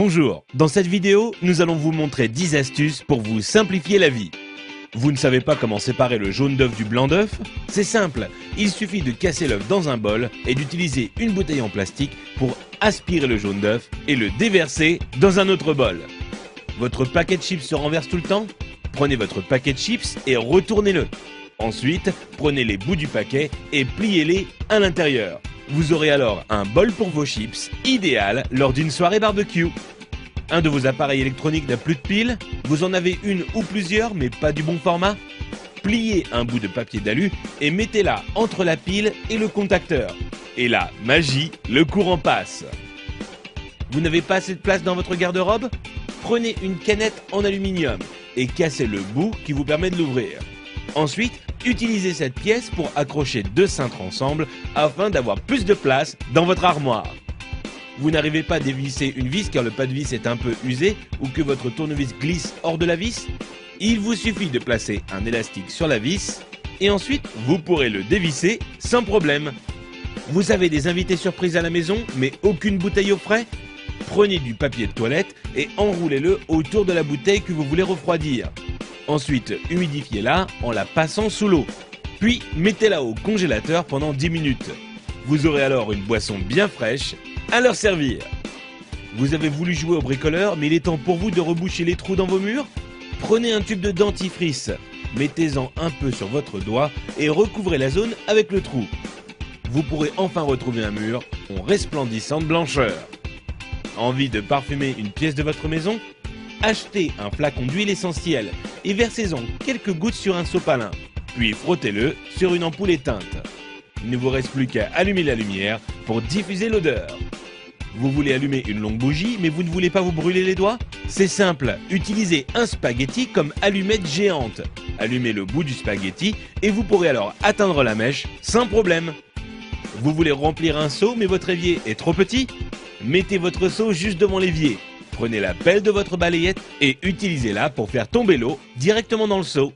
Bonjour, dans cette vidéo, nous allons vous montrer 10 astuces pour vous simplifier la vie. Vous ne savez pas comment séparer le jaune d'œuf du blanc d'œuf? C'est simple, il suffit de casser l'œuf dans un bol et d'utiliser une bouteille en plastique pour aspirer le jaune d'œuf et le déverser dans un autre bol. Votre paquet de chips se renverse tout le temps? Prenez votre paquet de chips et retournez-le. Ensuite, prenez les bouts du paquet et pliez-les à l'intérieur. Vous aurez alors un bol pour vos chips, idéal lors d'une soirée barbecue. Un de vos appareils électroniques n'a plus de pile? Vous en avez une ou plusieurs mais pas du bon format? Pliez un bout de papier d'alu et mettez-la entre la pile et le contacteur. Et là, magie, le courant passe. Vous n'avez pas assez de place dans votre garde-robe? Prenez une canette en aluminium et cassez le bout qui vous permet de l'ouvrir. Ensuite, utilisez cette pièce pour accrocher deux cintres ensemble afin d'avoir plus de place dans votre armoire. Vous n'arrivez pas à dévisser une vis car le pas de vis est un peu usé ou que votre tournevis glisse hors de la vis? Il vous suffit de placer un élastique sur la vis et ensuite vous pourrez le dévisser sans problème. Vous avez des invités surprises à la maison mais aucune bouteille au frais? Prenez du papier de toilette et enroulez-le autour de la bouteille que vous voulez refroidir. Ensuite, humidifiez-la en la passant sous l'eau. Puis, mettez-la au congélateur pendant 10 minutes. Vous aurez alors une boisson bien fraîche à leur servir. Vous avez voulu jouer au bricoleur, mais il est temps pour vous de reboucher les trous dans vos murs? Prenez un tube de dentifrice, mettez-en un peu sur votre doigt et recouvrez la zone avec le trou. Vous pourrez enfin retrouver un mur en resplendissant de blancheur. Envie de parfumer une pièce de votre maison? Achetez un flacon d'huile essentielle et versez-en quelques gouttes sur un sopalin, puis frottez-le sur une ampoule éteinte. Il ne vous reste plus qu'à allumer la lumière pour diffuser l'odeur. Vous voulez allumer une longue bougie mais vous ne voulez pas vous brûler les doigts? C'est simple, utilisez un spaghetti comme allumette géante. Allumez le bout du spaghetti et vous pourrez alors atteindre la mèche sans problème. Vous voulez remplir un seau mais votre évier est trop petit? Mettez votre seau juste devant l'évier. Prenez la pelle de votre balayette et utilisez-la pour faire tomber l'eau directement dans le seau.